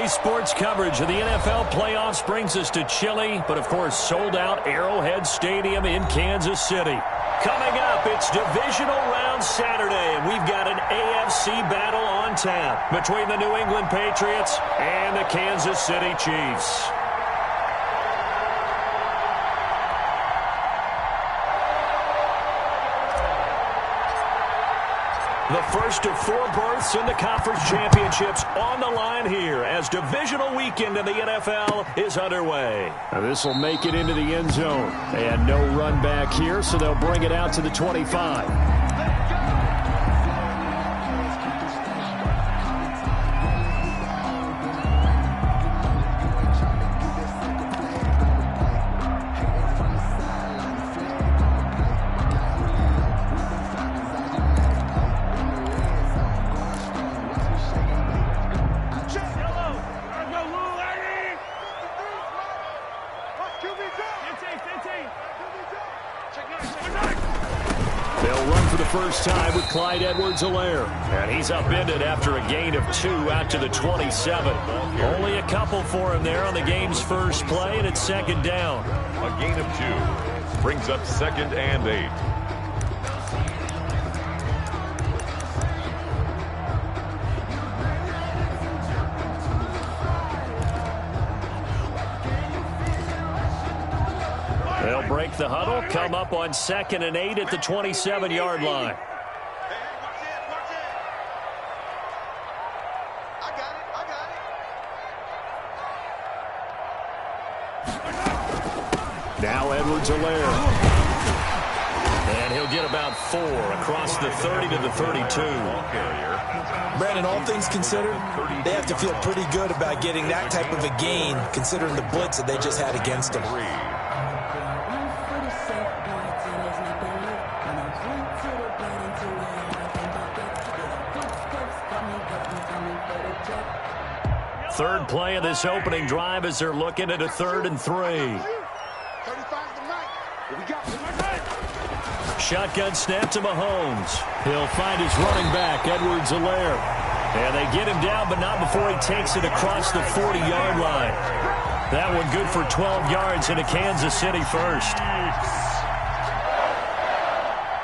Daily sports coverage of the NFL playoffs brings us to chilly, but of course sold-out Arrowhead Stadium in Kansas City. Coming up, it's divisional round Saturday, and we've got an AFC battle on tap between the New England Patriots and the Kansas City Chiefs. The first of 4 berths in the conference championships on the line here as divisional weekend in the NFL is underway. Now this will make it into the end zone. They had no run back here, so they'll bring it out to the 25. They'll run for the first time with Clyde Edwards-Helaire. And he's upended after a gain of 2 out to the 27. Only a couple for him there on the game's first play, and it's second down. A gain of 2 brings up 2nd and 8. They'll break the huddle, come up on 2nd and 8 at the 27-yard line. Now Edwards-Helaire. And he'll get about 4 across the 30 to the 32. Brandon, all things considered, they have to feel pretty good about getting that type of a gain considering the blitz that they just had against them. Third play of this opening drive as they're looking at a 3rd and 3. Shotgun snap to Mahomes. He'll find his running back, Edwards-Helaire. And they get him down, but not before he takes it across the 40-yard line. That one good for 12 yards into Kansas City first.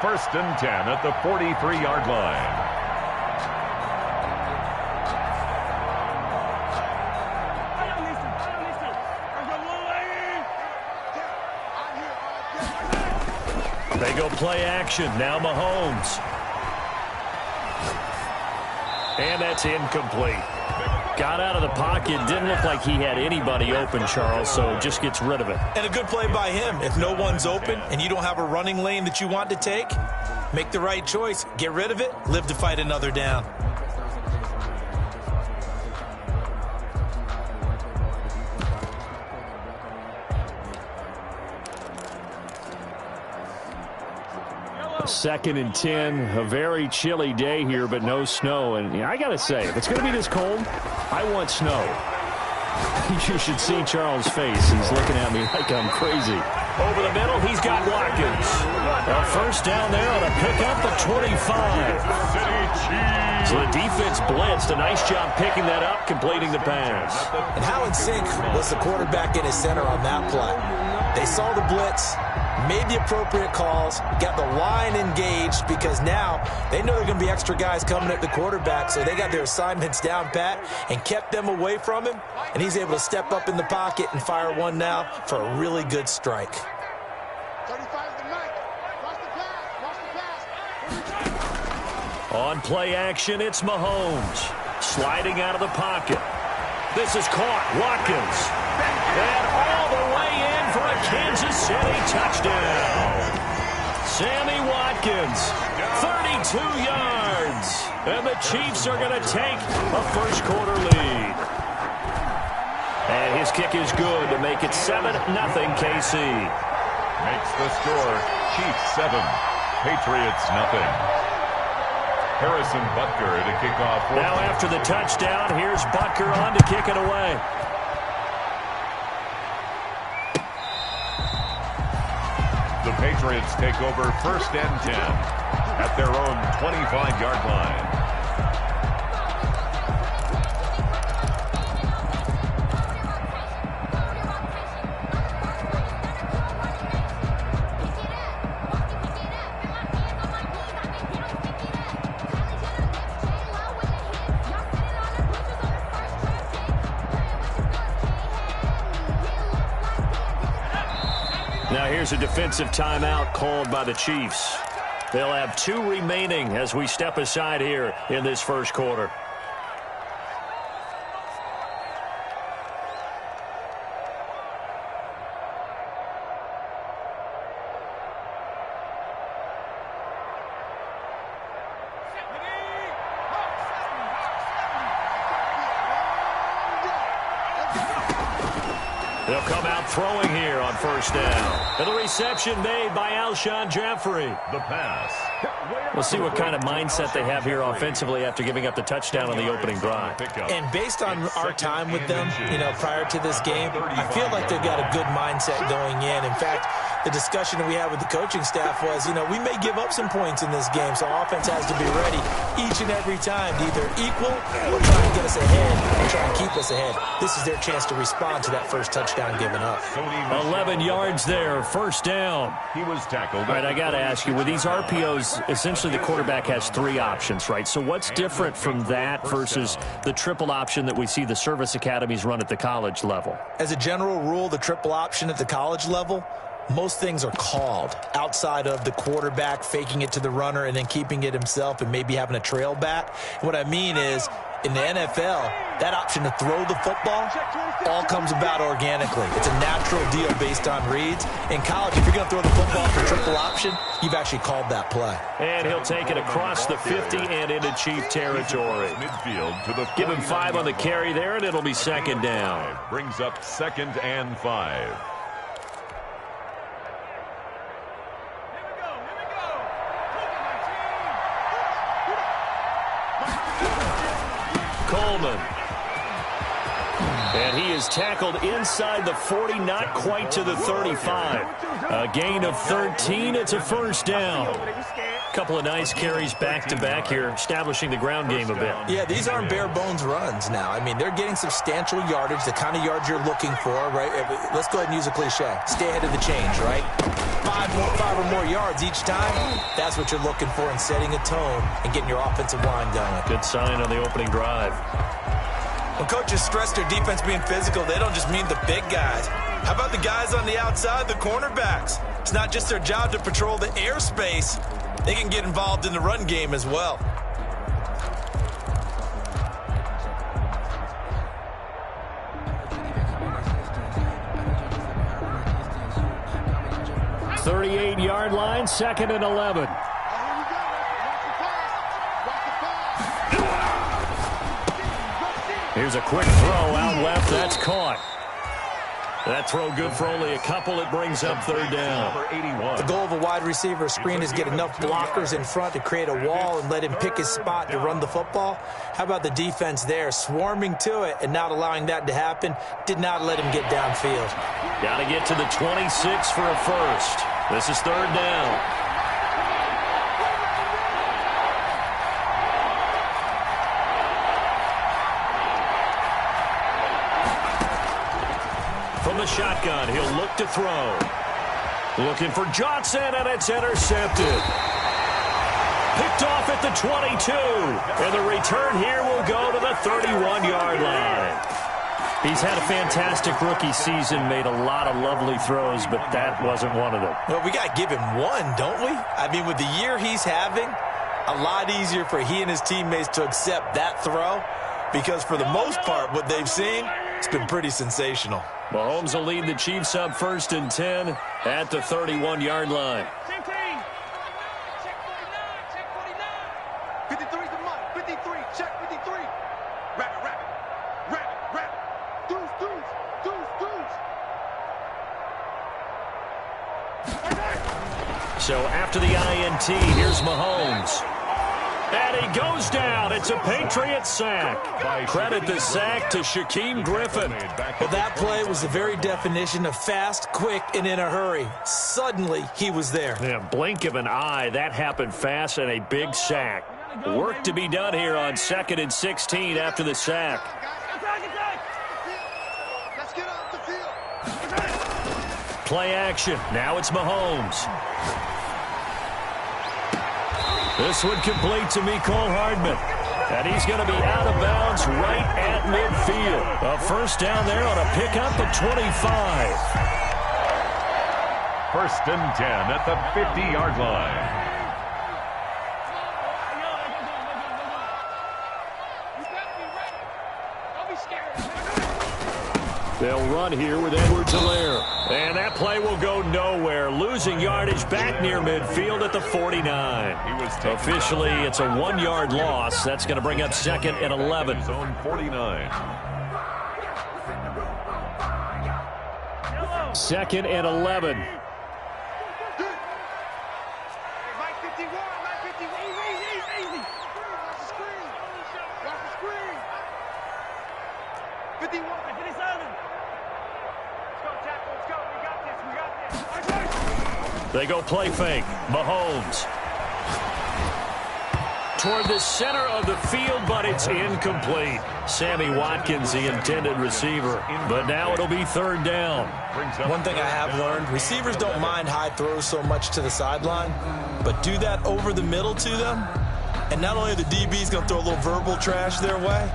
1st and 10 at the 43-yard line. They go play action. Now Mahomes. And that's incomplete. Got out of the pocket. Didn't look like he had anybody open, Charles, so just gets rid of it. And a good play by him. If no one's open and you don't have a running lane that you want to take, make the right choice. Get rid of it. Live to fight another down. Second and 10, a very chilly day here, but no snow. And I got to say, if it's going to be this cold, I want snow. You should see Charles' face. He's looking at me like I'm crazy. Over the middle, he's got Watkins. A first down there on a pickup at 25. So the defense blitzed. A nice job picking that up, completing the pass. And how in sync was the quarterback in his center on that play? They saw the blitz, made the appropriate calls, got the line engaged because now they know there are going to be extra guys coming at the quarterback, so they got their assignments down pat and kept them away from him, and he's able to step up in the pocket and fire one now for a really good strike. On play action, it's Mahomes. Sliding out of the pocket. This is caught. Watkins. And all the way in for a Kansas City touchdown. Sammy Watkins, 32 yards. And the Chiefs are going to take a first-quarter lead. And his kick is good to make it 7-0 KC. Makes the score Chiefs 7, Patriots 0. Harrison Butker to kick off. Now after the touchdown, here's Butker on to kick it away. The Patriots take over 1st and 10 at their own 25-yard line. Now here's a defensive timeout called by the Chiefs. They'll have 2 remaining as we step aside here in this first quarter. They'll come out throwing here on first down. And the reception made by Alshon Jeffrey. The pass. We'll see what kind of mindset they have here offensively after giving up the touchdown on the opening drive. And based on our time with them, prior to this game, I feel like they've got a good mindset going in. In fact, the discussion that we had with the coaching staff was, we may give up some points in this game, so our offense has to be ready each and every time to either equal or try and get us ahead and try and keep us ahead. This is their chance to respond to that first touchdown given up. 11 yards there, first down. He was tackled. All right, I got to ask you, with these RPOs, essentially the quarterback has 3 options, right? So what's different from that versus the triple option that we see the service academies run at the college level? As a general rule, the triple option at the college level, most things are called outside of the quarterback faking it to the runner and then keeping it himself and maybe having a trail back. What I mean is, in the NFL, that option to throw the football all comes about organically. It's a natural deal based on reads. In college, if you're going to throw the football for triple option, you've actually called that play. And he'll take it across the 50 and into Chief territory. Midfield to the Give him 5 on the carry there, and it'll be second down. Brings up 2nd and 5. Coleman. And he is tackled inside the 40, not quite to the 35. A gain of 13. It's a first down. A couple of nice carries back-to-back here, establishing the ground game a bit. Yeah, these aren't bare-bones runs now. I mean, they're getting substantial yardage, the kind of yards you're looking for, right? Let's go ahead and use a cliche. Stay ahead of the change, right? 5 or more yards each time, that's what you're looking for in setting a tone and getting your offensive line going. Good sign on the opening drive. When coaches stress their defense being physical, they don't just mean the big guys. How about the guys on the outside, the cornerbacks? It's not just their job to patrol the airspace. They can get involved in the run game as well. .38-yard line, 2nd and 11. Here's a quick throw out left. That's caught. That throw good for only a couple. It brings up 3rd down. The goal of a wide receiver screen is get enough blockers in front to create a wall and let him pick his spot to run the football. How about the defense there, swarming to it and not allowing that to happen? Did not let him get downfield. Got to get to the 26 for a first. This is 3rd down. From the shotgun, he'll look to throw. Looking for Johnson, and it's intercepted. Picked off at the 22. And the return here will go to the 31-yard line. He's had a fantastic rookie season, made a lot of lovely throws, but that wasn't one of them. Well, we got to give him one, don't we? I mean, with the year he's having, a lot easier for he and his teammates to accept that throw because for the most part, what they've seen, it's been pretty sensational. Mahomes will lead the Chiefs up 1st and 10 at the 31-yard line. Check 49. Check 49. 53's the mark. 53. Check 53. Rabbit. Deuce. So after the INT, here's Mahomes. And he goes down. It's a Patriot sack. Credit the sack to Shaquem Griffin. Well, that play was the very definition of fast, quick, and in a hurry. Suddenly, he was there. Yeah, blink of an eye. That happened fast and a big sack. Work to be done here on 2nd and 16 after the sack. Let's get off the field. Play action. Now it's Mahomes. This one complete to Mecole Hardman. And he's going to be out of bounds right at midfield. A first down there on a pickup at 25. First and 10 at the 50-yard line. They'll run here with Edwards-Helaire. And that play will go nowhere. Losing yardage back near midfield at the 49. Officially, it's a 1-yard loss. That's going to bring up second and 11. Zone 49. Second and 11. Mike 51, Mike 51. Easy. Watch the screen. Watch the screen. 51. 57. Let's go, tackle. Let's go. We got this. They go play fake. Mahomes. Toward the center of the field, but it's incomplete. Sammy Watkins, the intended receiver. But now it'll be third down. One thing I have learned, receivers don't mind high throws so much to the sideline, but do that over the middle to them, and not only are the DBs going to throw a little verbal trash their way,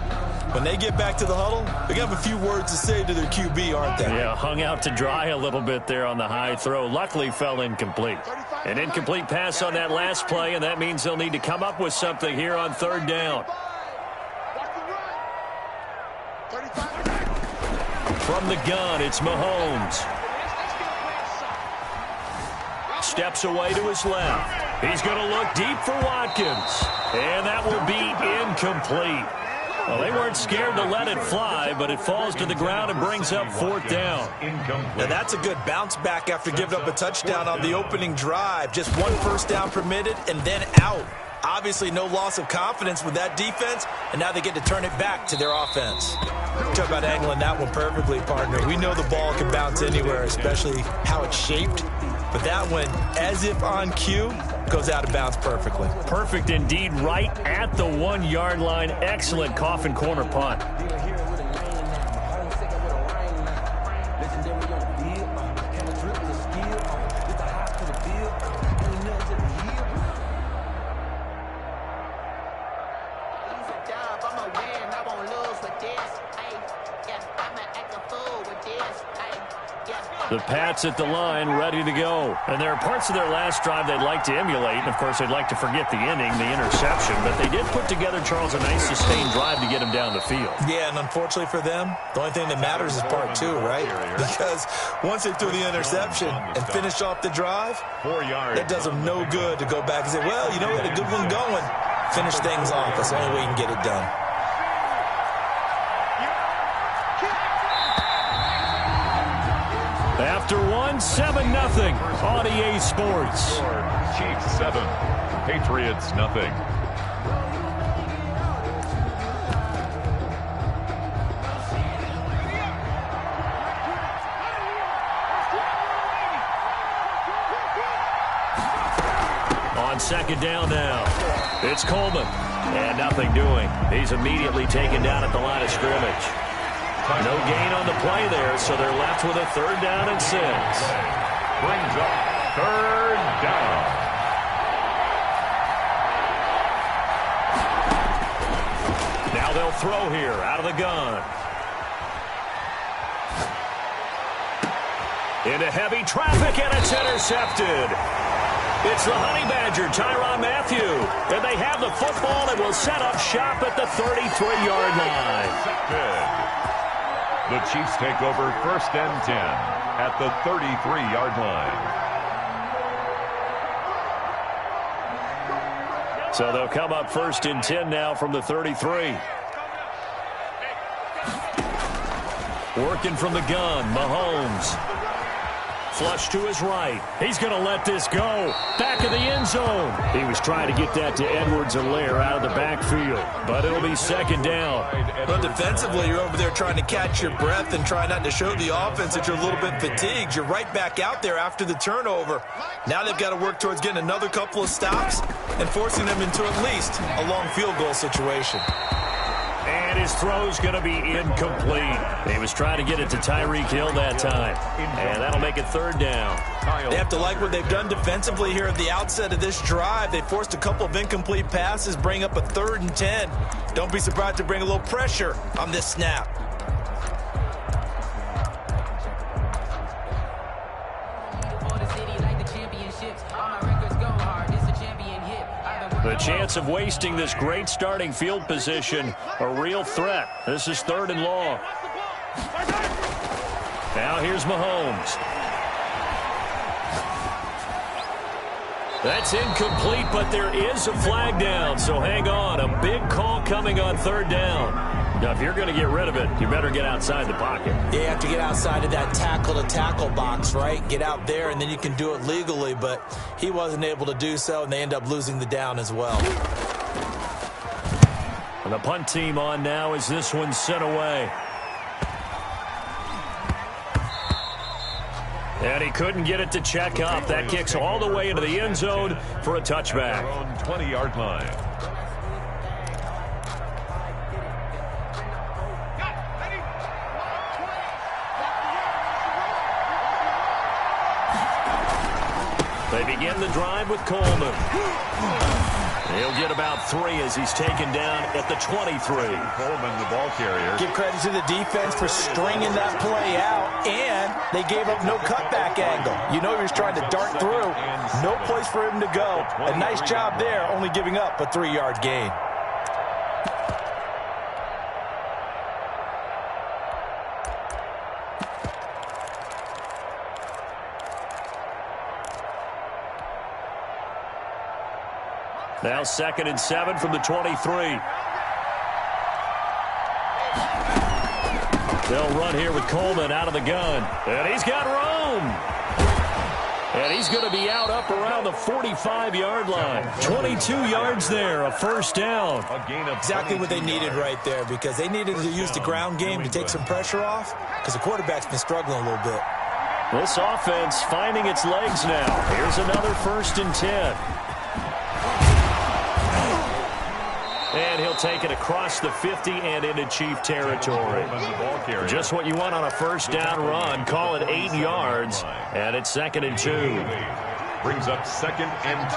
when they get back to the huddle, they're going to have a few words to say to their QB, aren't they? Yeah, hung out to dry a little bit there on the high throw. Luckily fell incomplete. An incomplete pass on that last play, and that means they'll need to come up with something here on third down. From the gun, it's Mahomes. Steps away to his left. He's going to look deep for Watkins. And that will be incomplete. Well, they weren't scared to let it fly, but it falls to the ground and brings up fourth down. Now that's a good bounce back after giving up a touchdown on the opening drive. Just one first down permitted and then out. Obviously no loss of confidence with that defense, and now they get to turn it back to their offense. Talk about angling that one perfectly, partner. We know the ball can bounce anywhere, especially how it's shaped. But that one, as if on cue, goes out of bounds perfectly. Perfect indeed, right at the 1-yard line. Excellent coffin corner punt. The Pats at the line, ready to go. And there are parts of their last drive they'd like to emulate. And, of course, they'd like to forget the inning, the interception. But they did put together, Charles, a nice sustained drive to get him down the field. Yeah, and unfortunately for them, the only thing that matters is part two, right? Because once they threw the interception and finished off the drive, 4 yards. that does them no good to go back and say, well, you know, we had a good one going. Finish things off. That's the only way you can get it done. After 7-0 on EA Sports. Chiefs 7, Patriots nothing. On second down now, it's Coleman. And nothing doing. He's immediately taken down at the line of scrimmage. No gain on the play there, so they're left with a third down and 6. Brings up third down. Now they'll throw here out of the gun. Into heavy traffic, and it's intercepted. It's the Honey Badger, Tyrann Mathieu. And they have the football and will set up shop at the 33-yard line. The Chiefs take over first and 10 at the 33-yard line. So they'll come up first and 10 now from the 33. Working from the gun, Mahomes. Flush to his right. He's going to let this go. Back of the end zone. He was trying to get that to Edwards-Helaire out of the backfield, but it'll be second down. Well, defensively, you're over there trying to catch your breath and try not to show the offense that you're a little bit fatigued. You're right back out there after the turnover. Now they've got to work towards getting another couple of stops and forcing them into at least a long field goal situation. And his throw's going to be incomplete. He was trying to get it to Tyreek Hill that time. And that'll make it third down. They have to like what they've done defensively here at the outset of this drive. They forced a couple of incomplete passes, bring up a 3rd and 10. Don't be surprised to bring a little pressure on this snap. The chance of wasting this great starting field position, a real threat. This is 3rd and long. Now here's Mahomes. That's incomplete, but there is a flag down, so hang on. A big call coming on 3rd down. Now, if you're going to get rid of it, you better get outside the pocket. You have to get outside of that tackle-to-tackle box, right? Get out there, and then you can do it legally, but he wasn't able to do so, and they end up losing the down as well. And the punt team on now as this one's sent away. And he couldn't get it to check up. That kicks all the way into the end zone for a touchback. 20-yard line. They begin the drive with Coleman. He'll get about 3 as he's taken down at the 23. Coleman, the ball carrier. Give credit to the defense for stringing that play out, and they gave up no cutback angle. You know he was trying to dart through. No place for him to go. A nice job there, only giving up a 3-yard gain. Now 2nd and 7 from the 23. They'll run here with Coleman out of the gun. And he's got room. And he's going to be out up around the 45-yard line. 22 yards there, a 1st down. Exactly what they needed right there, because they needed to use the ground game to take some pressure off, because the quarterback's been struggling a little bit. This offense finding its legs now. Here's another 1st and 10. And he'll take it across the 50 and into Chief territory. Just what you want on a 1st down run. Call it 8 yards. And it's 2nd and 2. Brings up 2nd and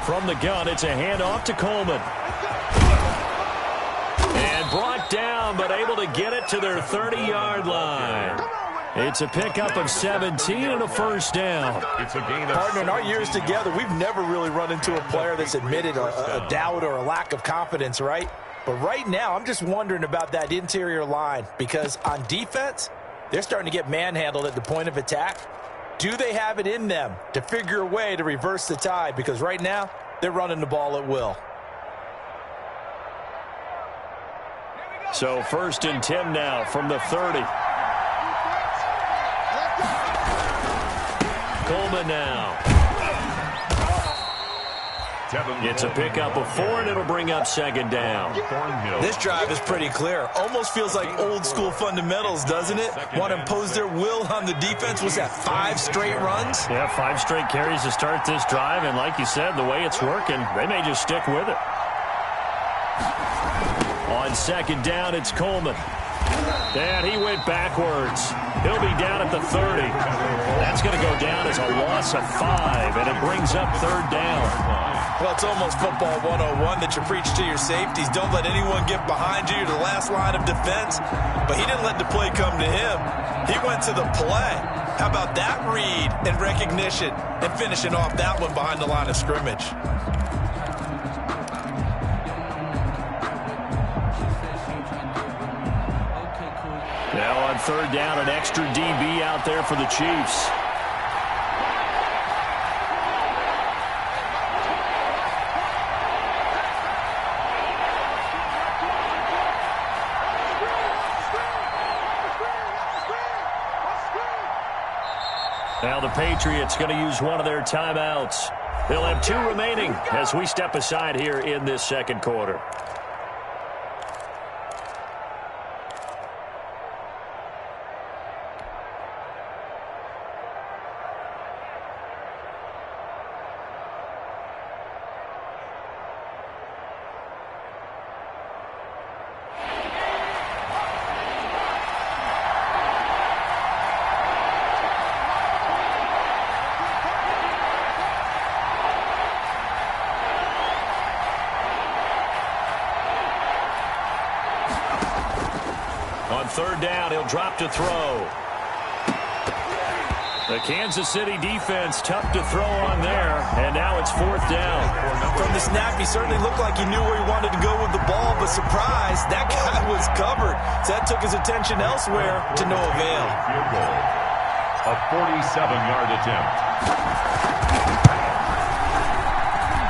2. From the gun, it's a handoff to Coleman. And brought down, but able to get it to their 30-yard line. It's a pickup of 17 and a 1st down. It's a gain of Partner, in our years together, we've never really run into a player that's admitted a doubt or a lack of confidence, right? But right now, I'm just wondering about that interior line, because on defense, they're starting to get manhandled at the point of attack. Do they have it in them to figure a way to reverse the tide? Because right now, they're running the ball at will. So 1st and 10 now from the 30. Coleman now. It's a pickup of 4, and it'll bring up 2nd down. This drive is pretty clear. Almost feels like old school fundamentals, doesn't it? Want to impose their will on the defense. Was that 5 straight runs? Yeah, 5 straight carries to start this drive, and like you said, the way it's working, they may just stick with it. On 2nd down, it's Coleman. And he went backwards. He'll be down at the 30. That's going to go down as a loss of 5, and it brings up 3rd down. Well, it's almost football 101 that you preach to your safeties. Don't let anyone get behind you to the last line of defense. But he didn't let the play come to him. He went to the play. How about that read and recognition and finishing off that one behind the line of scrimmage? Now on 3rd down, an extra DB out there for the Chiefs. Now the Patriots going to use one of their timeouts. They'll have 2 remaining as we step aside here in this 2nd quarter. On 3rd down, he'll drop to throw. The Kansas City defense tough to throw on there, and now it's 4th down. From the snap, he certainly looked like he knew where he wanted to go with the ball, but surprise, that guy was covered. So that took his attention elsewhere to no avail. Field goal. A 47-yard attempt.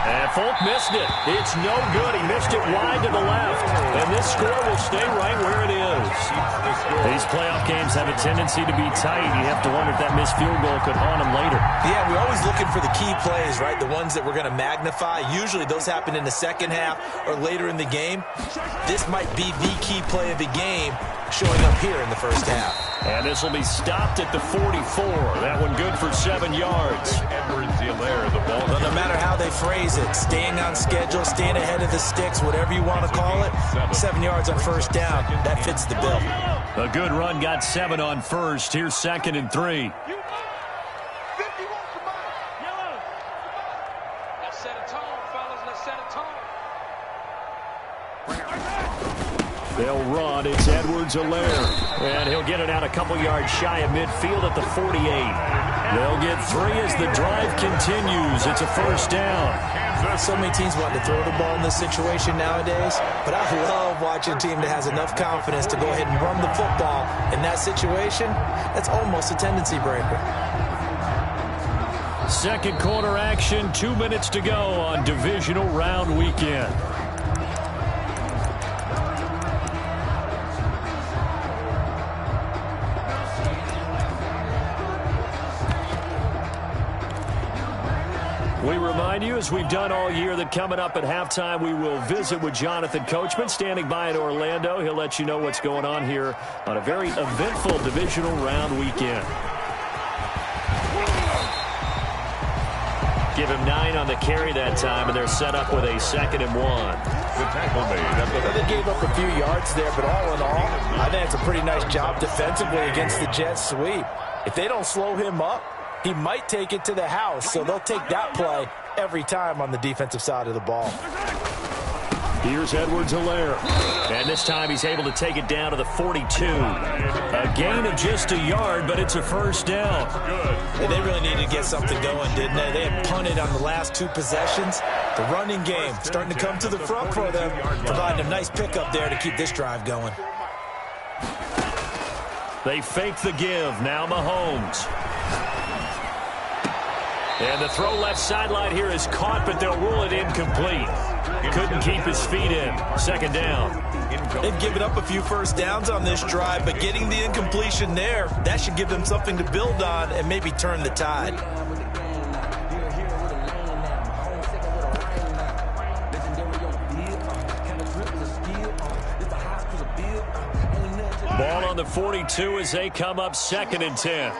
And Folk missed it. It's no good. He missed it wide to the left. And this score will stay right where it is. These playoff games have a tendency to be tight. You have to wonder if that missed field goal could haunt him later. Yeah, we're always looking for the key plays, right? The ones that we're going to magnify. Usually those happen in the second half or later in the game. This might be the key play of the game showing up here in the first half. And this will be stopped at the 44. That one good for 7 yards. Edwards-Helaire, the ball. But no matter how they phrase it, staying on schedule, staying ahead of the sticks, whatever you want to call it, 7 yards on first down, that fits the bill. A good run got 7 on first. Here's 2nd and 3. Let's set a tone, fellas. Let's set a tone. They'll run. It's Edwards-Helaire. And he'll get it out a couple yards shy of midfield at the 48. They'll get 3 as the drive continues. It's a first down. So many teams want to throw the ball in this situation nowadays, but I love watching a team that has enough confidence to go ahead and run the football. In that situation, that's almost a tendency breaker. Second quarter action, 2 minutes to go on divisional round weekend. We remind you, as we've done all year, that coming up at halftime, we will visit with Jonathan Coachman, standing by in Orlando. He'll let you know what's going on here on a very eventful divisional round weekend. Give him 9 on the carry that time, and they're set up with a 2nd and 1. The tackle made. They gave up a few yards there, but all in all, I think it's a pretty nice job defensively against the Jets sweep. If they don't slow him up, he might take it to the house, so they'll take that play every time on the defensive side of the ball. Here's Edwards-Helaire. And this time he's able to take it down to the 42. A gain of just a yard, but it's a first down. And they really needed to get something going, didn't they? They had punted on the last 2 possessions. The running game starting to come to the front for them, providing a nice pickup there to keep this drive going. They fake the give. Now Mahomes. And the throw left sideline here is caught, but they'll rule it incomplete. Couldn't keep his feet in. 2nd down. They've given up a few first downs on this drive, but getting the incompletion there, that should give them something to build on and maybe turn the tide. Ball on the 42 as they come up 2nd and 10.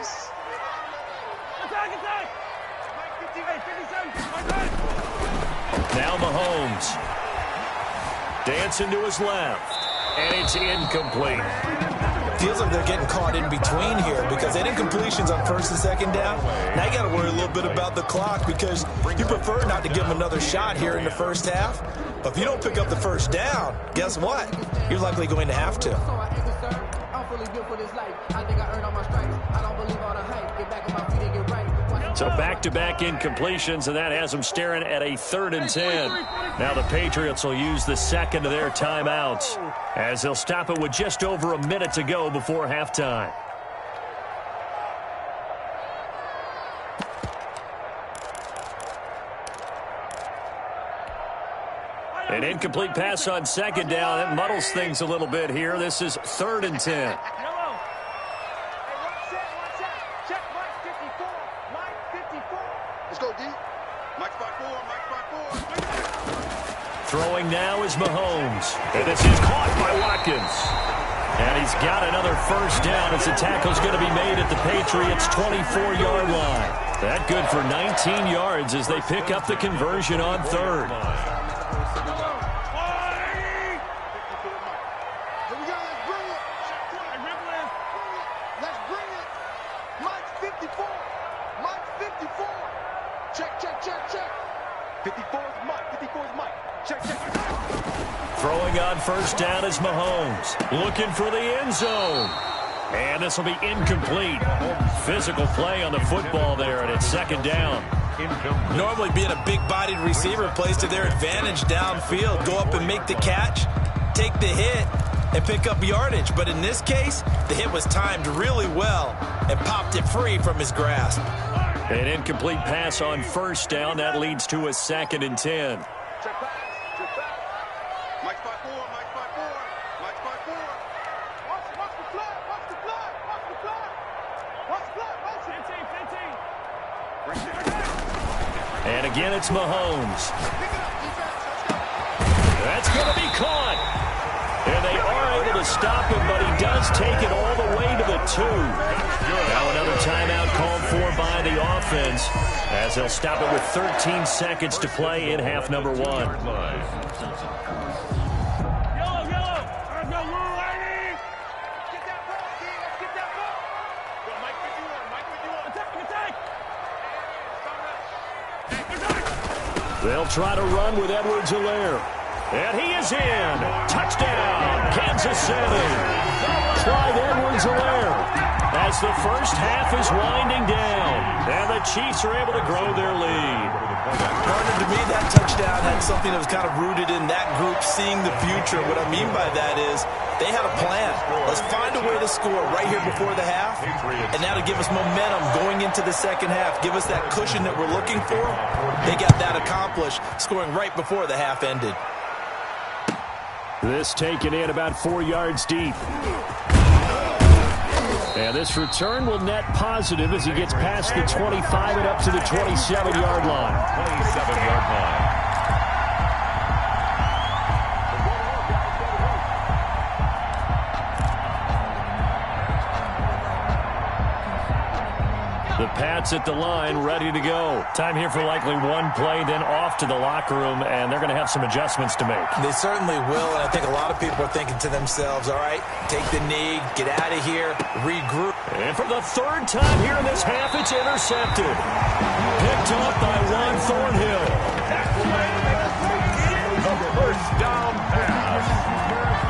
Now Mahomes. Dancing to his left. And it's incomplete. Feels like they're getting caught in between here because they had incompletions on 1st and 2nd down. Now you got to worry a little bit about the clock because you prefer not to give them another shot here in the first half. But if you don't pick up the first down, guess what? You're likely going to have to. So back-to-back incompletions, and that has them staring at a 3rd and 10. Now the Patriots will use the 2nd of their timeouts as they'll stop it with just over a minute to go before halftime. An incomplete pass on 2nd down. That muddles things a little bit here. This is 3rd and 10. Let's go, D. Mike spot 4, Mike spot 4. Throwing now is Mahomes. And this is caught by Watkins. And he's got another first down as the tackle's going to be made at the Patriots' 24-yard line. That good for 19 yards as they pick up the conversion on 3rd. Throwing on first down is Mahomes. Looking for the end zone. And this will be incomplete. Physical play on the football there, and it's second down. Normally being a big-bodied receiver plays to their advantage downfield. Go up and make the catch, take the hit, and pick up yardage. But in this case, the hit was timed really well and popped it free from his grasp. An incomplete pass on first down. That leads to a 2nd and 10. And again, it's Mahomes. That's going to be caught. And they are able to stop him, but he does take it all the way to the 2. Now another timeout called for by the offense, as they'll stop it with 13 seconds to play in half number 1. They'll try to run with Edwards-Helaire. And he is in. Touchdown, Kansas City. Clyde Edwards-Helaire. As the first half is winding down, and the Chiefs are able to grow their lead. Partner, to me, that touchdown had something that was kind of rooted in that group seeing the future. What I mean by that is they had a plan. Let's find a way to score right here before the half, and that'll give us momentum going into the second half. Give us that cushion that we're looking for. They got that accomplished, scoring right before the half ended. This taken in about 4 yards deep. And this return will net positive as he gets past the 25 and up to the 27-yard line. 27-yard line. The Pats at the line, ready to go. Time here for likely one play, then off to the locker room, and they're going to have some adjustments to make. They certainly will, and I think a lot of people are thinking to themselves, all right, take the knee, get out of here, regroup. And for the 3rd time here in this half, it's intercepted. Picked up by Juan Thornhill. The first down pass.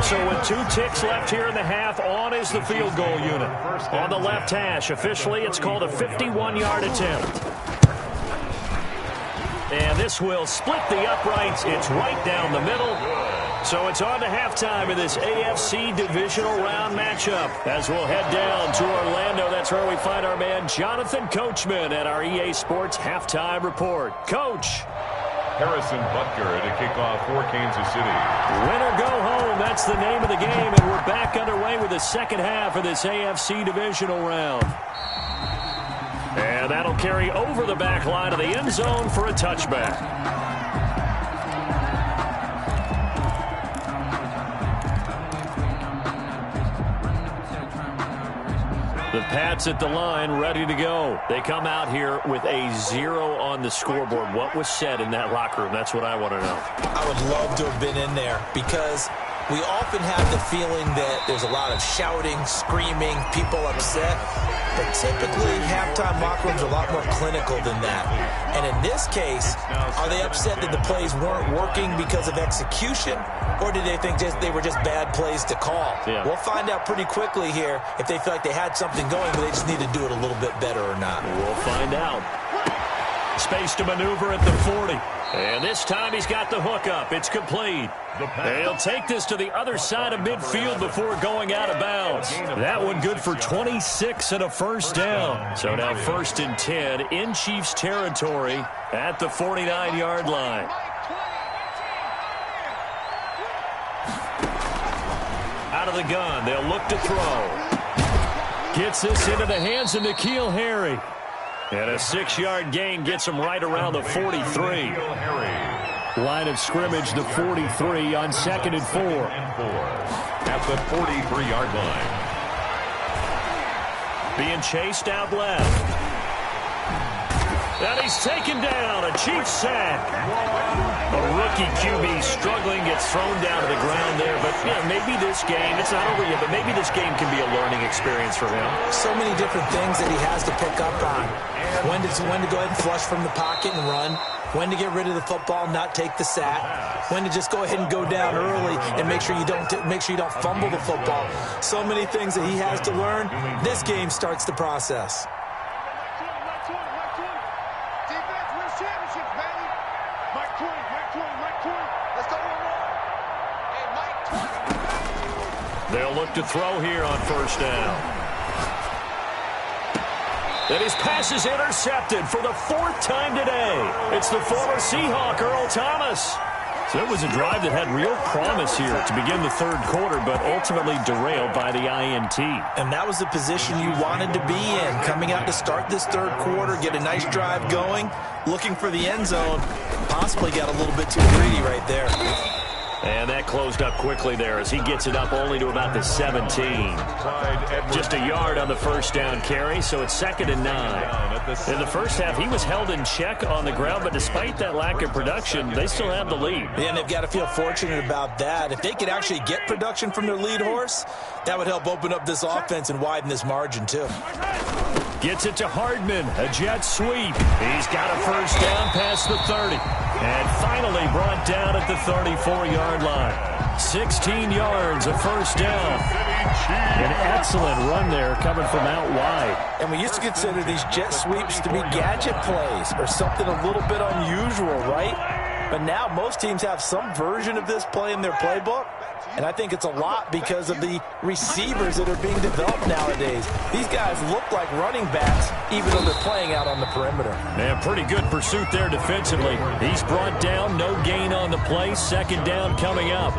So with 2 ticks left here in the half, on is the field goal unit. On the left hash, officially it's called a 51-yard attempt. And this will split the uprights. It's right down the middle. So it's on to halftime in this AFC divisional round matchup. As we'll head down to Orlando, that's where we find our man Jonathan Coachman at our EA Sports Halftime Report. Coach. Harrison Butker to kick off for Kansas City. Win or go home, that's the name of the game, and we're back underway with the second half of this AFC divisional round. And that'll carry over the back line of the end zone for a touchback. The Pats at the line, ready to go. They come out here with a 0 on the scoreboard. What was said in that locker room? That's what I want to know. I would love to have been in there because we often have the feeling that there's a lot of shouting, screaming, people upset. But typically, halftime locker rooms are a lot more clinical than that. And in this case, are they upset that the plays weren't working because of execution? Or did they think they were just bad plays to call? Yeah. We'll find out pretty quickly here if they feel like they had something going, but they just need to do it a little bit better or not. We'll find out. Space to maneuver at the 40. And this time he's got the hook up. It's complete. And he'll take this to the other side of midfield before going out of bounds. That one good for 26 and a first down. So now 1st and 10 in Chiefs territory at the 49-yard line. Out of the gun, they'll look to throw. Gets this into the hands of N'Keal Harry. And a 6-yard gain gets him right around the 43. Line of scrimmage, the 43 on 2nd and 4. At the 43-yard line. Being chased out left. And he's taken down. A Chiefs sack. A rookie QB struggling, gets thrown down to the ground there. But yeah, maybe this game, it's not over yet, but maybe this game can be a learning experience for him. So many different things that he has to pick up on. When to go ahead and flush from the pocket and run. When to get rid of the football, not take the sack. When to just go ahead and go down early and make sure you don't fumble the football. So many things that he has to learn. This game starts the process. They'll look to throw here on first down. And his pass is intercepted for the 4th time today. It's the former Seahawk, Earl Thomas. So it was a drive that had real promise here to begin the 3rd quarter, but ultimately derailed by the INT. And that was the position you wanted to be in, coming out to start this 3rd quarter, get a nice drive going, looking for the end zone. Possibly got a little bit too greedy right there. And that closed up quickly there as he gets it up only to about the 17. Just a yard on the first down carry, so it's 2nd and 9. In the first half, he was held in check on the ground, but despite that lack of production, they still have the lead. Yeah, and they've got to feel fortunate about that. If they could actually get production from their lead horse, that would help open up this offense and widen this margin too. Gets it to Hardman, a jet sweep. He's got a first down past the 30. And finally brought down at the 34-yard line. 16 yards, a first down. An excellent run there coming from out wide. And we used to consider these jet sweeps to be gadget plays or something a little bit unusual, right? But now most teams have some version of this play in their playbook. And I think it's a lot because of the receivers that are being developed nowadays. These guys look like running backs, even though they're playing out on the perimeter. Man, pretty good pursuit there defensively. He's brought down, no gain on the play. 2nd down coming up.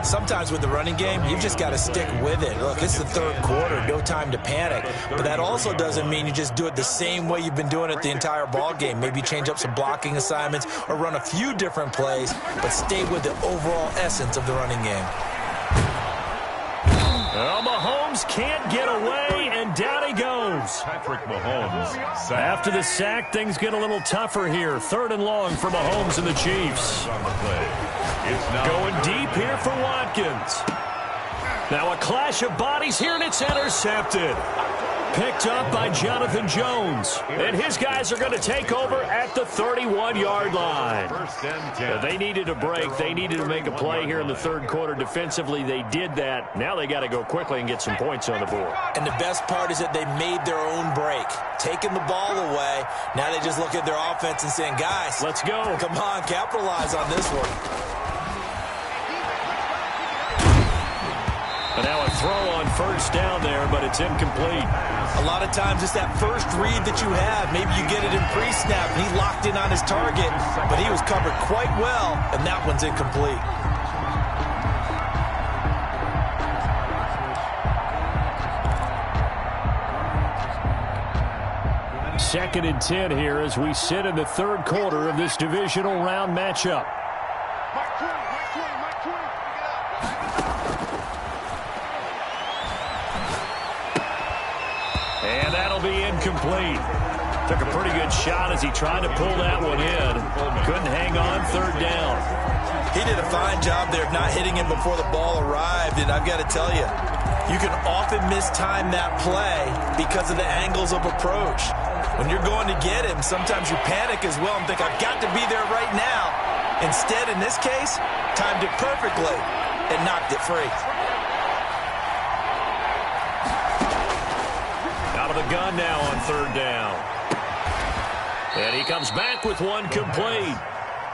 Sometimes with the running game, you've just got to stick with it. Look, it's the 3rd quarter, no time to panic. But that also doesn't mean you just do it the same way you've been doing it the entire ball game. Maybe change up some blocking assignments or run a few different plays, but stay with the overall essence of the running game. Well, Mahomes can't get away, and down he goes. Patrick Mahomes. After the sack, things get a little tougher here. 3rd and long for Mahomes and the Chiefs. Going deep here for Watkins. Now a clash of bodies here, and it's intercepted. Picked up by Jonathan Jones. And his guys are going to take over at the 31-yard line. They needed a break. They needed to make a play here in the 3rd quarter. Defensively, they did that. Now they got to go quickly and get some points on the board. And the best part is that they made their own break. Taking the ball away. Now they just look at their offense and saying, guys, let's go. Come on, capitalize on this one. And now a throw on first down there, but it's incomplete. A lot of times it's that first read that you have. Maybe you get it in pre-snap, and he locked in on his target, but he was covered quite well, and that one's incomplete. Second and 10 here as we sit in the 3rd quarter of this divisional round matchup. And that'll be incomplete. Took a pretty good shot as he tried to pull that one in. Couldn't hang on 3rd down. He did a fine job there of not hitting him before the ball arrived, and I've got to tell you, you can often mistime that play because of the angles of approach. When you're going to get him, sometimes you panic as well and think, I've got to be there right now. Instead, in this case, timed it perfectly and knocked it free. Out of the gun now on 3rd down. And he comes back with one complete.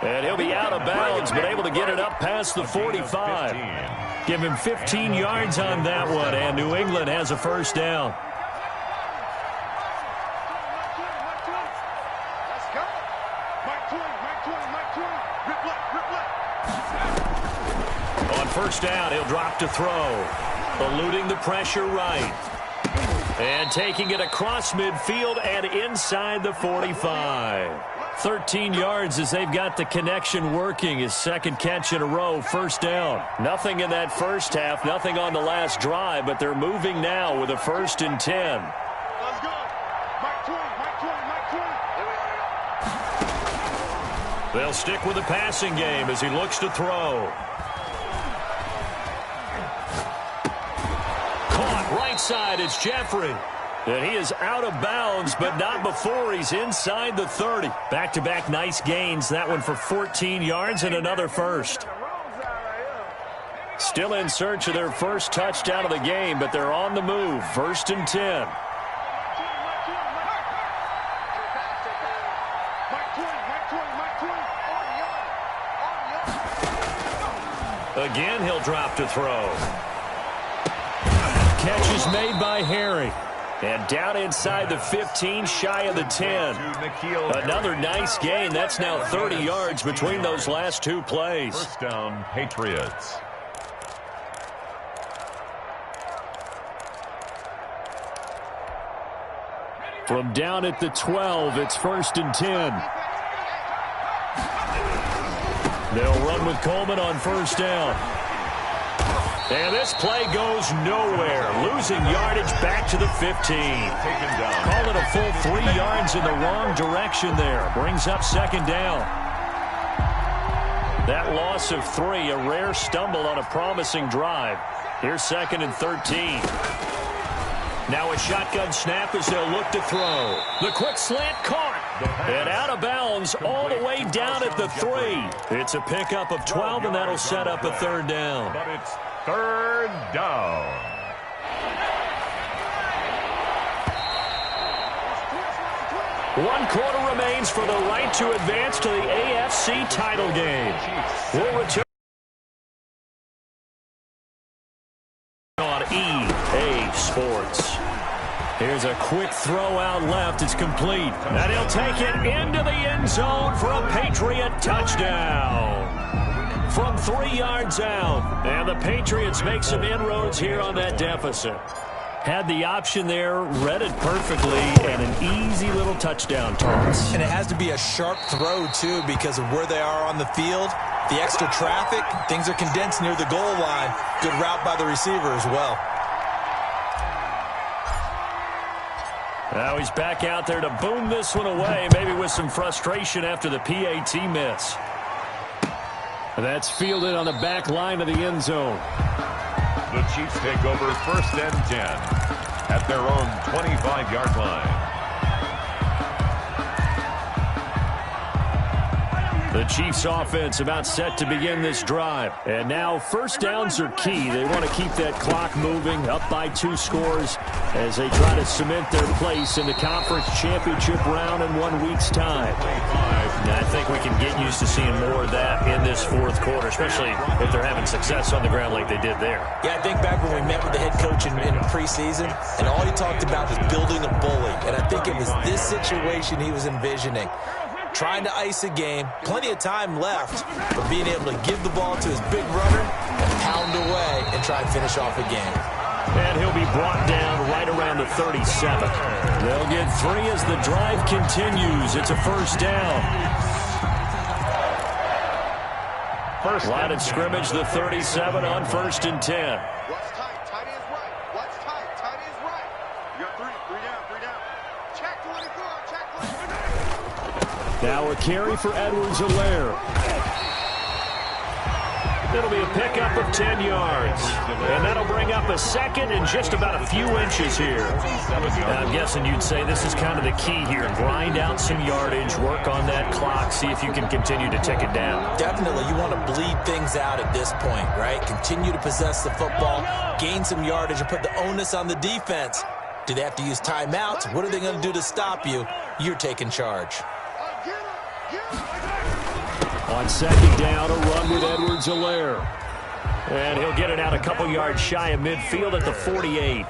And he'll be out of bounds, but able to get it up past the 45. Give him 15 yards on that one, and New England has a first down. On first down, he'll drop to throw. Eluding the pressure right. And taking it across midfield and inside the 45. 13 yards as they've got the connection working. His 2nd catch in a row, first down. Nothing in that first half, nothing on the last drive, but they're moving now with a 1st and 10. Let's go. Mike 20, Mike 20, Mike 20. They'll stick with the passing game as he looks to throw. Caught right side, it's Jeffrey. And he is out of bounds, but not before he's inside the 30. Back-to-back nice gains. That one for 14 yards and another first. Still in search of their first touchdown of the game, but they're on the move. 1st and 10. Again, he'll drop to throw. Catch is made by Harry. And down inside the 15, shy of the 10. Another nice gain. That's now 30 yards between those last two plays. First down, Patriots. From down at the 12, it's 1st and 10. They'll run with Coleman on 1st down. And this play goes nowhere. Losing yardage back to the 15. Call it a full 3 yards in the wrong direction there. Brings up 2nd down. That loss of 3, a rare stumble on a promising drive. Here's 2nd and 13. Now a shotgun snap as they'll look to throw. The quick slant caught. And out of bounds all the way down at the 3. It's a pickup of 12, and that'll set up a 3rd down. But it's 3rd down. One quarter remains for the right to advance to the AFC title game. We'll return on EA Sports. Here's a quick throw out left. It's complete. And he'll take it into the end zone for a Patriot touchdown. From 3 yards out. And the Patriots make some inroads here on that deficit. Had the option there, read it perfectly, and an easy little touchdown toss. And it has to be a sharp throw, too, because of where they are on the field. The extra traffic, things are condensed near the goal line. Good route by the receiver as well. Now he's back out there to boom this one away, maybe with some frustration after the PAT miss. That's fielded on the back line of the end zone. The Chiefs take over 1st and 10 at their own 25-yard line. The Chiefs offense about set to begin this drive. And now 1st downs are key. They want to keep that clock moving, up by 2 scores as they try to cement their place in the conference championship round in 1 week's time. And I think we can get used to seeing more of that in this 4th quarter, especially if they're having success on the ground like they did there. Yeah, I think back when we met with the head coach in preseason, and all he talked about was building a bully. And I think it was this situation he was envisioning. Trying to ice a game, plenty of time left, but being able to give the ball to his big runner and pound away and try and finish off a game. And he'll be brought down right around the 37. They'll get 3 as the drive continues. It's a 1st down. Line of scrimmage, the 37 on 1st and 10. What's tight? Tight is right. What's tight? Tight is right. You got 3 down. Check 24. Check 24. Now a carry for Edwards-Helaire. It'll be a pickup of 10 yards. And that'll bring up a 2nd and just about a few inches here. Now, I'm guessing you'd say this is kind of the key here. Grind out some yardage, work on that clock, see if you can continue to tick it down. Definitely. You want to bleed things out at this point, right? Continue to possess the football, gain some yardage, and put the onus on the defense. Do they have to use timeouts? What are they going to do to stop you? You're taking charge. On 2nd down, a run with Edwards-Helaire. And he'll get it out a couple yards shy of midfield at the 48.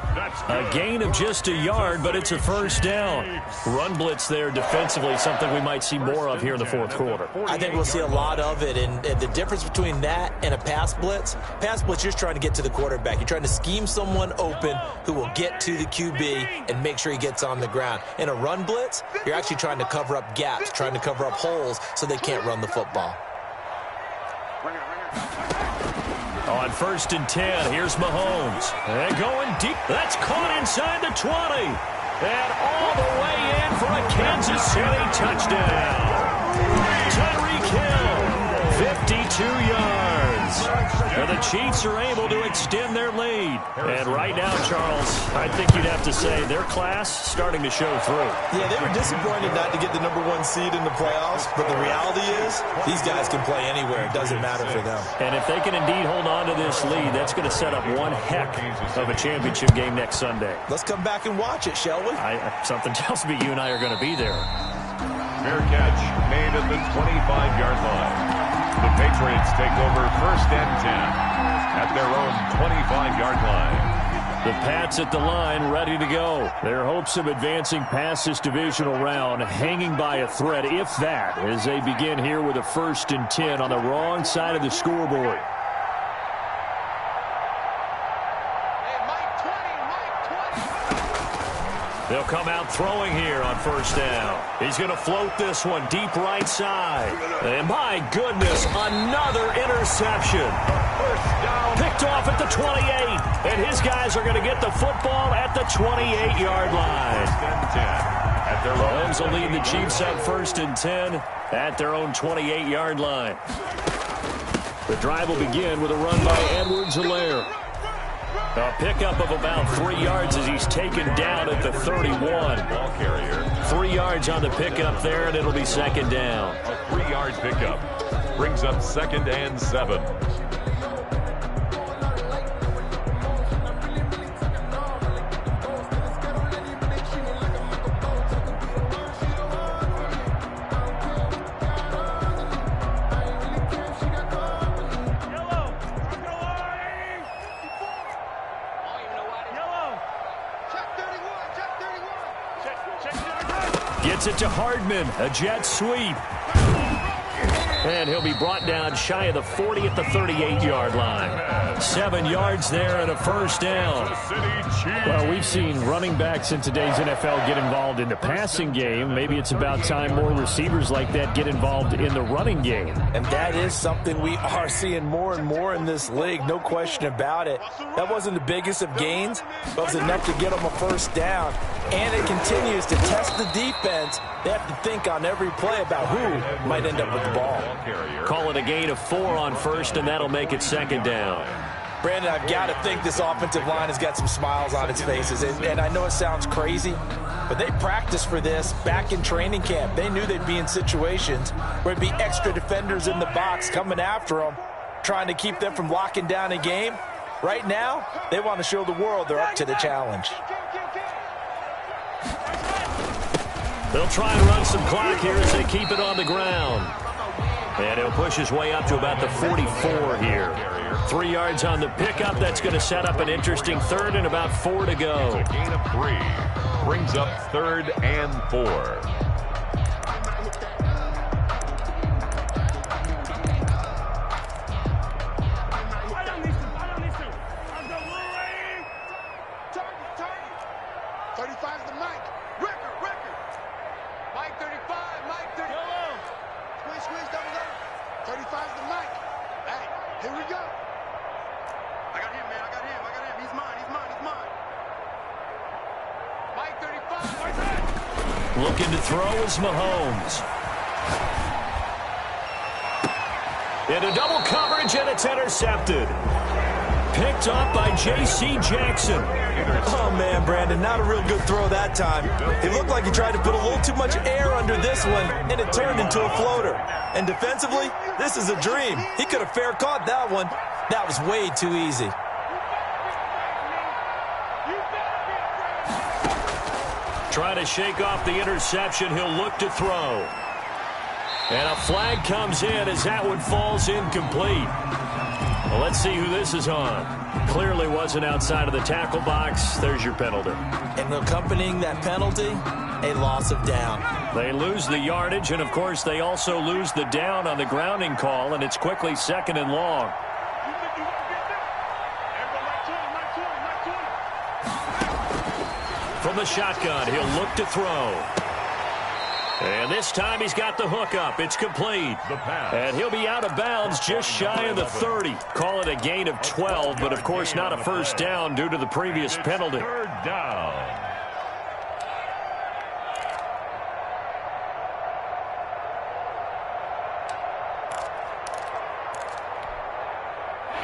A gain of just a yard, but it's a 1st down. Run blitz there defensively, something we might see more of here in the 4th quarter. I think we'll see a lot of it, and the difference between that and a pass blitz, you're just trying to get to the quarterback. You're trying to scheme someone open who will get to the QB and make sure he gets on the ground. In a run blitz, you're actually trying to cover up gaps, trying to cover up holes so they can't run the football. On 1st and 10, here's Mahomes. And going deep. That's caught inside the 20. And all the way in for a Kansas City touchdown. Tyreek kill. 52 yards. And the Chiefs are able to extend their lead. And right now, Charles, I think you'd have to say their class starting to show through. Yeah, they were disappointed not to get the #1 seed in the playoffs, but the reality is these guys can play anywhere. It doesn't matter for them. And if they can indeed hold on to this lead, that's going to set up one heck of a championship game next Sunday. Let's come back and watch it, shall we? Something tells me you and I are going to be there. Fair catch made at the 25-yard line. The Patriots take over 1st and 10 at their own 25-yard line. The Pats at the line, ready to go. Their hopes of advancing past this divisional round hanging by a thread, if that, as they begin here with a 1st and 10 on the wrong side of the scoreboard. They'll come out throwing here on 1st down. He's going to float this one deep right side. And my goodness, another interception. Picked off at the 28. And his guys are going to get the football at the 28-yard line. Mahomes will lead the Chiefs up 1st and 10 at their own 28-yard line. The drive will begin with a run by Edwards-Helaire. A pickup of about 3 yards as he's taken down at the 31. Ball carrier. 3 yards on the pickup there, and it'll be 2nd down. A 3-yard pickup brings up 2nd and 7. Gets it to Hardman, a jet sweep. And he'll be brought down shy of the 40 at the 38-yard line. 7 yards there and a 1st down. Well, we've seen running backs in today's NFL get involved in the passing game. Maybe it's about time more receivers like that get involved in the running game. And that is something we are seeing more and more in this league, no question about it. That wasn't the biggest of gains, but it was enough to get them a 1st down. And it continues to test the defense. They have to think on every play about who might end up with the ball. Call it a gain of 4 on 1st, and that'll make it 2nd down. Brandon, I've got to think this offensive line has got some smiles on its faces. And I know it sounds crazy, but they practiced for this back in training camp. They knew they'd be in situations where there'd be extra defenders in the box coming after them, trying to keep them from locking down a game. Right now, they want to show the world they're up to the challenge. They'll try and run some clock here as they keep it on the ground. And he'll push his way up to about the 44 here. 3 yards on the pickup. That's going to set up an interesting 3rd and about 4 to go. A gain of 3 brings up 3rd and 4. Looking to throw is Mahomes. Into double coverage, and it's intercepted. Picked up by J.C. Jackson. Oh, man, Brandon, not a real good throw that time. It looked like he tried to put a little too much air under this one, and it turned into a floater. And defensively, this is a dream. He could have fair caught that one. That was way too easy. Trying to shake off the interception. He'll look to throw. And a flag comes in as that one falls incomplete. Well, let's see who this is on. Clearly wasn't outside of the tackle box. There's your penalty. And accompanying that penalty, a loss of down. They lose the yardage, and, of course, they also lose the down on the grounding call, and it's quickly 2nd and long. From the shotgun, he'll look to throw. And this time he's got the hook up. It's complete. And he'll be out of bounds just shy of the 30. Call it a gain of 12, but of course not a 1st down due to the previous penalty. 3rd down.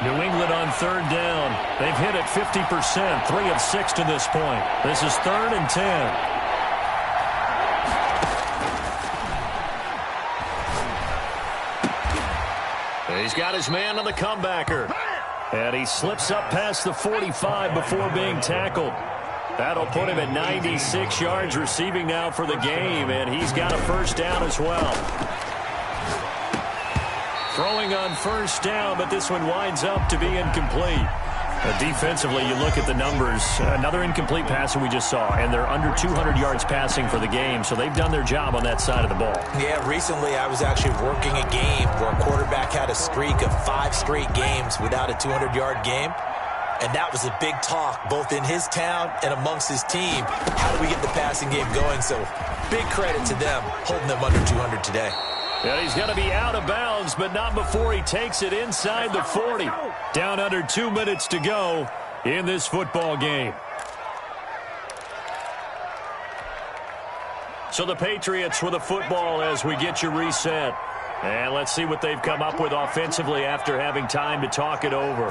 New England on third down. They've hit it 50%, 3 of 6 to this point. This is 3rd and 10. He's got his man on the comebacker. And he slips up past the 45 before being tackled. That'll put him at 96 yards receiving now for the game, and he's got a first down as well. Throwing on first down, but this one winds up to be incomplete. Defensively, you look at the numbers. Another incomplete pass that we just saw, and they're under 200 yards passing for the game, so they've done their job on that side of the ball. Yeah, recently I was actually working a game where a quarterback had a streak of 5 straight games without a 200-yard game, and that was a big talk both in his town and amongst his team. How do we get the passing game going? So big credit to them holding them under 200 today. And he's going to be out of bounds, but not before he takes it inside the 40. Down under 2 minutes to go in this football game. So the Patriots with the football as we get you reset. And let's see what they've come up with offensively after having time to talk it over.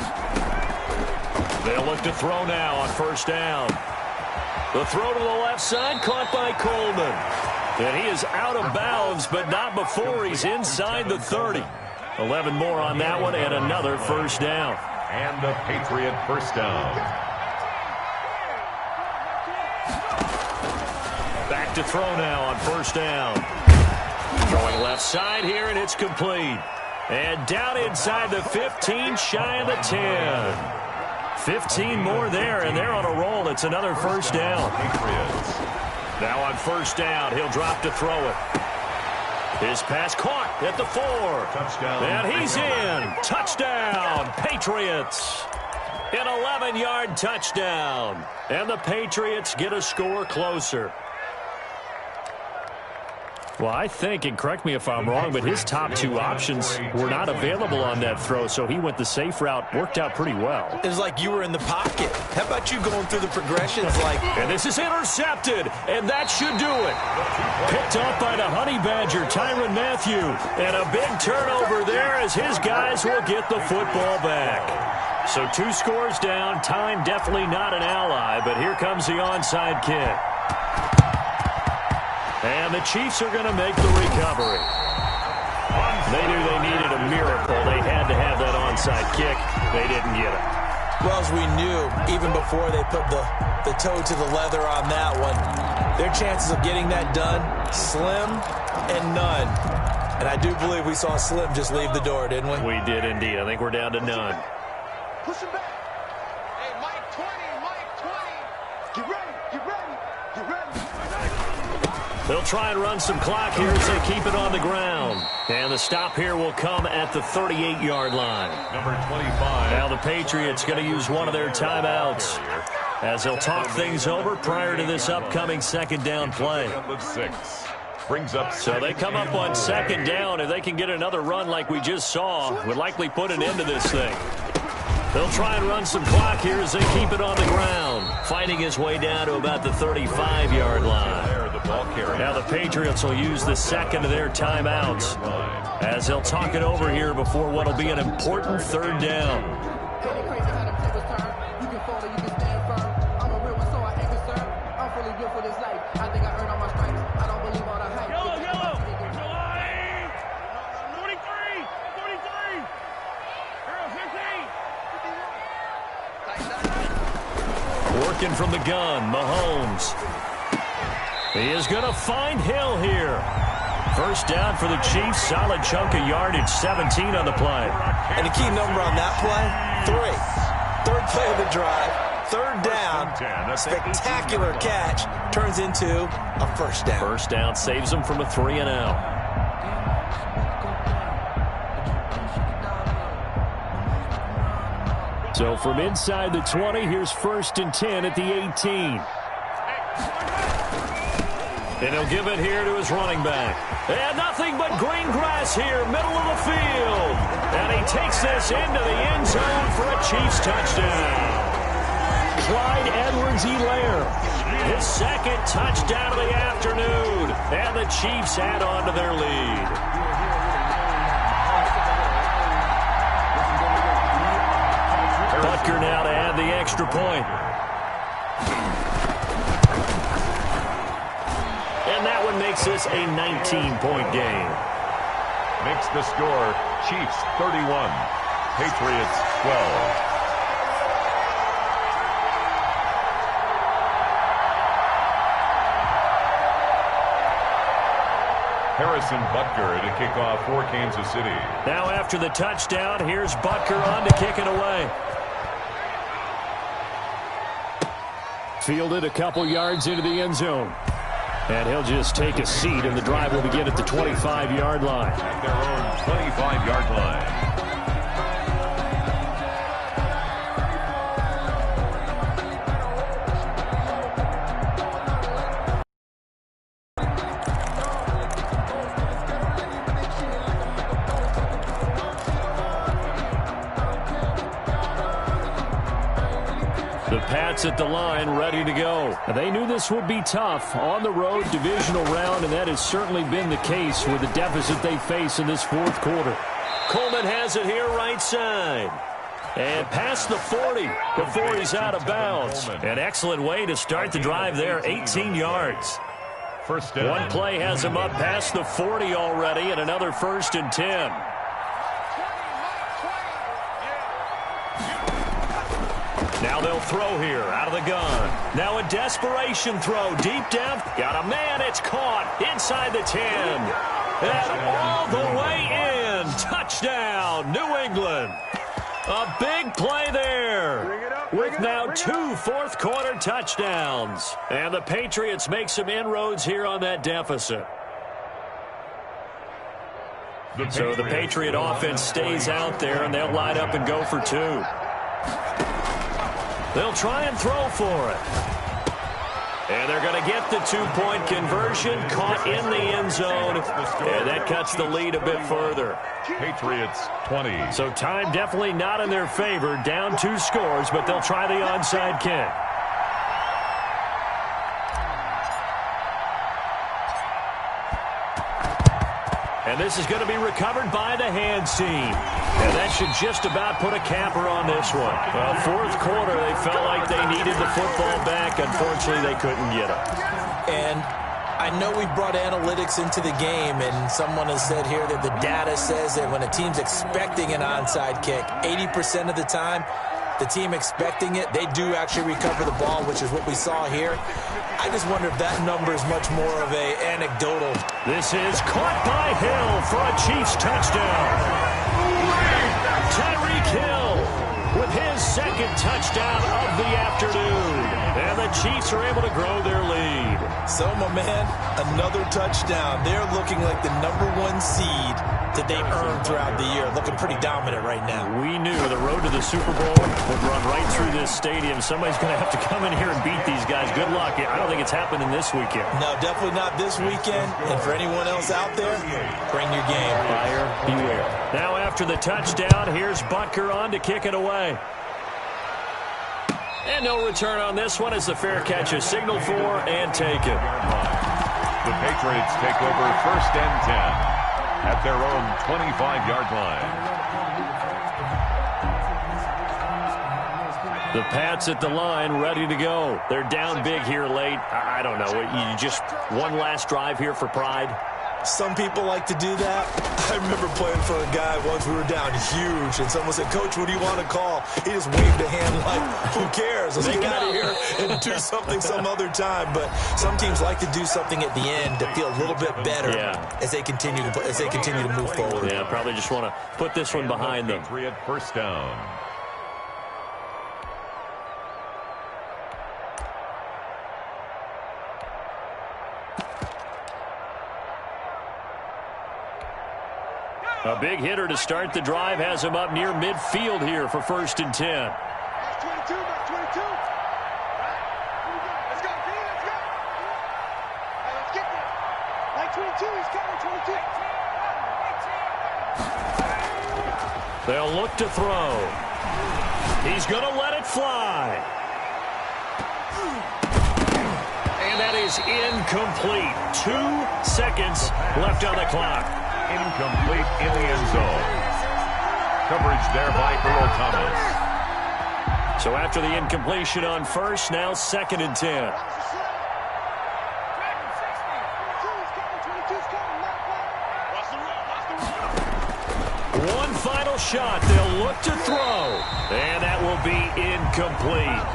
They'll look to throw now on first down. The throw to the left side, caught by Coleman. And he is out of bounds, but not before he's inside the 30. 11 more on that one, and another first down. And the Patriot first down. Back to throw now on first down. Throwing left side here, and it's complete. And down inside the 15, shy of the 10. 15 more there, and they're on a roll. It's another first down. Patriots. Now on first down, he'll drop to throw it. His pass caught at the 4. Touchdown. And he's in. Touchdown, Patriots. An 11-yard touchdown. And the Patriots get a score closer. Well, I think, and correct me if I'm wrong, but his top 2 options were not available on that throw, so he went the safe route. Worked out pretty well. It was like you were in the pocket. How about you going through the progressions like... And this is intercepted, and that should do it. Picked off by the Honey Badger, Tyrann Mathieu. And a big turnover there as his guys will get the football back. So 2 scores down. Time definitely not an ally, but here comes the onside kick. And the Chiefs are going to make the recovery. They knew they needed a miracle. They had to have that onside kick. They didn't get it. Well, as we knew, even before they put the toe to the leather on that one, their chances of getting that done, slim and none. And I do believe we saw Slim just leave the door, didn't we? We did indeed. I think we're down to none. Push him back. Hey, Mike 20, Mike 20. Get ready, get ready, get ready. They'll try and run some clock here as they keep it on the ground. And the stop here will come at the 38-yard line. Number 25. Now the Patriots going to use one of their timeouts as they'll talk things over prior to this upcoming second down play. Of 6. Brings up So they come up on second down. If they can get another run like we just saw, would likely put an end to this thing. They'll try and run some clock here as they keep it on the ground. Fighting his way down to about the 35-yard line. Now the Patriots will use the second of their timeouts as they'll talk it over here before what will be an important third down. Working from the gun, Mahomes. He is going to find Hill here. First down for the Chiefs. Solid chunk of yardage, 17 on the play. And the key number on that play, 3. Third play of the drive, third down, spectacular catch, turns into a first down. First down saves them from a 3-and-out. So from inside the 20, here's 1st and 10 at the 18. And he'll give it here to his running back. And nothing but green grass here, middle of the field. And he takes this into the end zone for a Chiefs touchdown. Clyde Edwards-Helaire, his second touchdown of the afternoon. And the Chiefs add on to their lead. Butker now to add the extra point. And that one makes this a 19-point game. Makes the score Chiefs 31, Patriots 12. Harrison Butker to kick off for Kansas City. Now after the touchdown, here's Butker on to kick it away. Fielded a couple yards into the end zone. And he'll just take a seat, and the drive will begin at the 25-yard line. At their own 25-yard line. The Pats at the line, ready to go. They knew this would be tough on the road, divisional round, and that has certainly been the case with the deficit they face in this fourth quarter. Coleman has it here right side. And past the 40 before he's out of bounds. An excellent way to start the drive there, 18 yards. First down. One play has him up past the 40 already, and another 1st and 10. Now they'll throw here out of the gun. Now a desperation throw deep down. Got a man. It's caught inside the 10. And all the way in. Touchdown, New England. A big play there with now 2 fourth-quarter touchdowns. And the Patriots make some inroads here on that deficit. So the Patriot offense stays out there, and they'll line up and go for 2. They'll try and throw for it. And they're going to get the 2-point conversion, caught in the end zone. And that cuts the lead a bit further. Patriots 20. So time definitely not in their favor. Down 2 scores, but they'll try the onside kick. And this is going to be recovered by the hands team. And that should just about put a capper on this one. Well, fourth quarter, they felt like they needed the football back. Unfortunately, they couldn't get it. And I know we brought analytics into the game, and someone has said here that the data says that when a team's expecting an onside kick, 80% of the time, the team expecting it, they do actually recover the ball, which is what we saw here. I just wonder if that number is much more of a anecdotal. This is caught by Hill for a Chiefs touchdown. Tyreek Hill with his 2nd touchdown of the afternoon. And the Chiefs are able to grow their lead. So, my man, another touchdown. They're looking like the #1 seed that they earned throughout the year. Looking pretty dominant right now. We knew the road to the Super Bowl would run right through this stadium. Somebody's going to have to come in here and beat these guys. Good luck. I don't think it's happening this weekend. No, definitely not this weekend. And for anyone else out there, bring your game. Buyer beware. Now after the touchdown, here's Butker on to kick it away. And no return on this one as the fair catch is signaled for and taken. The Patriots take over 1st and 10 at their own 25-yard line. The Pats at the line, ready to go. They're down big here late. I don't know. You just one last drive here for pride? Some people like to do that. I remember playing for a guy once we were down huge, and someone said, "Coach, what do you want to call?" He just waved a hand like, who cares? Let's get out of here and do something some other time. But some teams like to do something at the end to feel a little bit better as they continue to move forward. Yeah, probably just want to put this one behind them. Patriot 1st down. A big hitter to start the drive has him up near midfield here for 1st and 10. 22, 22. Let's go, D, let's go. Let's get there. Like 22, he's coming, 22. They'll look to throw. He's going to let it fly. And that is incomplete. 2 seconds left on the clock. Incomplete in the end zone. Coverage there by Earl Thomas. So after the incompletion on first, now 2nd and 10. One final shot. They'll look to throw. And that will be incomplete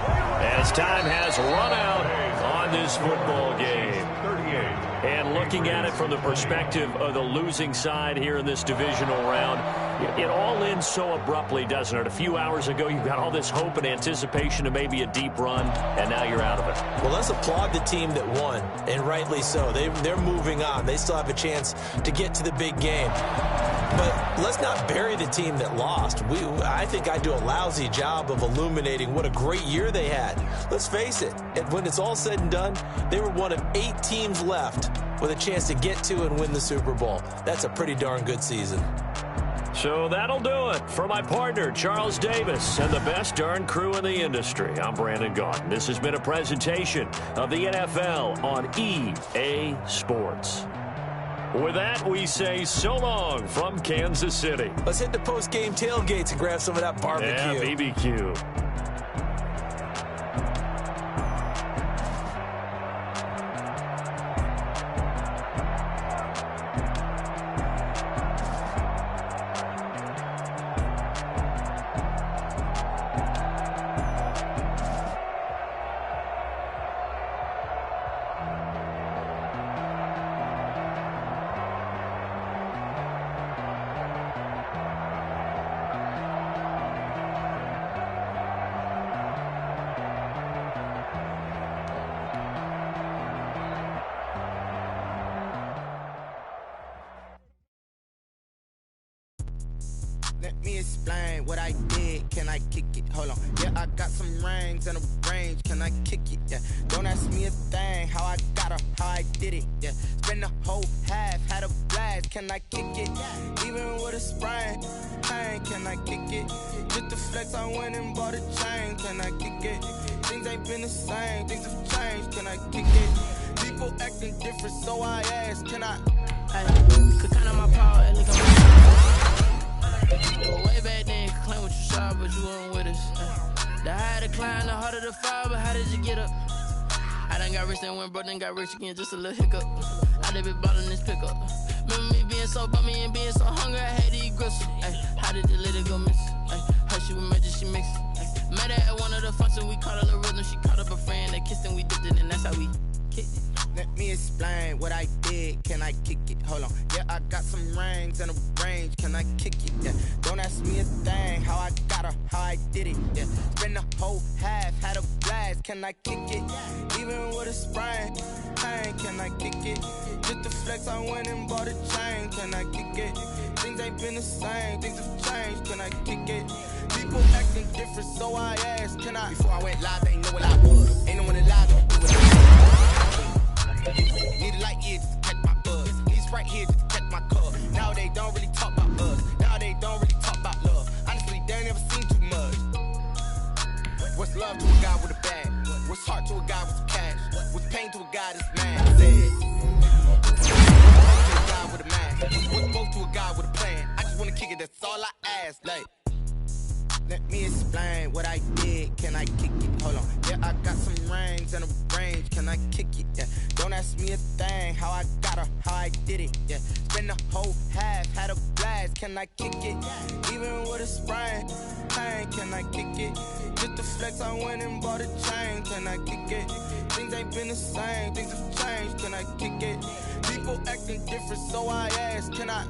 as time has run out on this football game. 38. And looking at it from the perspective of the losing side here in this divisional round, it all ends so abruptly, doesn't it? A few hours ago, you got all this hope and anticipation of maybe a deep run, and now you're out of it. Well, let's applaud the team that won, and rightly so. They're moving on. They still have a chance to get to the big game. But let's not bury the team that lost. I think I do a lousy job of illuminating what a great year they had. Let's face it, when it's all said and done, they were one of 8 teams left with a chance to get to and win the Super Bowl. That's a pretty darn good season. So that'll do it for my partner, Charles Davis, and the best darn crew in the industry. I'm Brandon Gaudin. This has been a presentation of the NFL on EA Sports. With that, we say so long from Kansas City. Let's hit the post-game tailgates and grab some of that barbecue. Yeah, BBQ. Let me explain what I did. Can I kick it? Hold on. Yeah, I got some rings and a range. Can I kick it? Yeah. Don't ask me a thing. How I got her, how I did it. Yeah. Spend the whole half, had a blast. Can I kick it? Even with a sprain, pain. Can I kick it? Just the flex, I went and bought a chain. Can I kick it? Things ain't been the same. Things have changed. Can I kick it? People acting different, so I asked. Can I? Hey, could count on my power and look on my way back then, could claim what you saw, but you weren't with us. The higher the climb, the harder the fall, but how did you get up? I done got rich and went broke, then got rich again, just a little hiccup. I done been ballin' this pickup. Remember me being so bummy and being so hungry, I had to eat gristle. How did the lady go miss? Her she was magic, she mixed. Met her at one of the functions, we caught a little rhythm, she caught up a friend, they kissed and we dipped it, and that's how we kicked it. Let me explain what I did. Can I kick it? Hold on. Yeah, I got some rings and a range. Can I kick it? Yeah. Don't ask me a thing. How I got her, how I did it. Yeah. Spend the whole half, had a blast. Can I kick it? Even with a sprain, pain. Can I kick it? Just the flex, I went and bought a chain. Can I kick it? Things ain't been the same. Things have changed. Can I kick it? People acting different, so I asked. Can I? Before I went live, they ain't know what I was. Ain't no one alive, don't do what I need a light here just to catch my buzz. He's right here just to catch my cup. Now they don't really talk about us. Now they don't really talk about love. Honestly, they ain't never seen too much. What's love to a guy with a bag? What's heart to a guy with some cash? What's pain to a guy that's mad? Said. What's to a guy with a mask? What's both to a guy with a plan? I just wanna kick it, that's all I ask. Like, let me explain what I did. Can I kick it? Hold on. Yeah, I got some rings and a range. Can I kick it? Yeah. Don't ask me a thing. How I got her, how I did it. Yeah. Spend the whole half, had a blast. Can I kick it? Even with a sprain, pain. Can I kick it? Just the flex, I went and bought a chain. Can I kick it? Things ain't been the same. Things have changed. Can I kick it? People acting different, so I asked. Can I?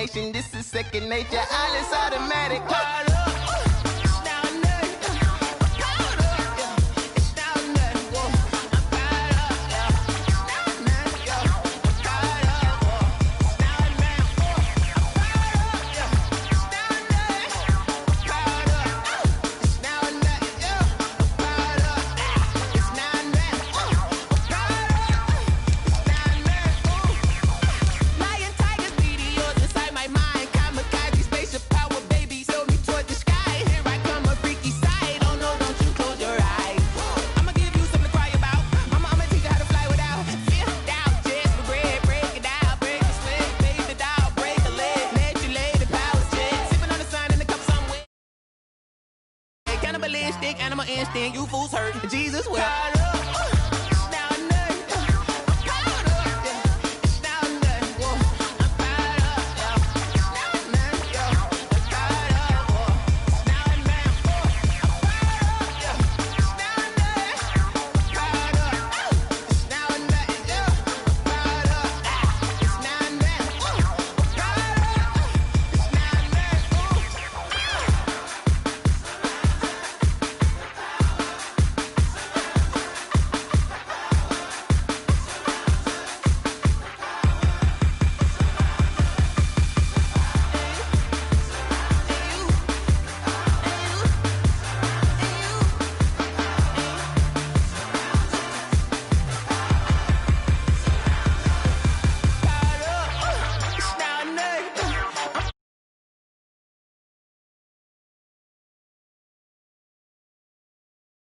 destination. This is second nature. All is automatic. Call up. Cannibalistic, animal instinct, you fools hurt. Jesus will.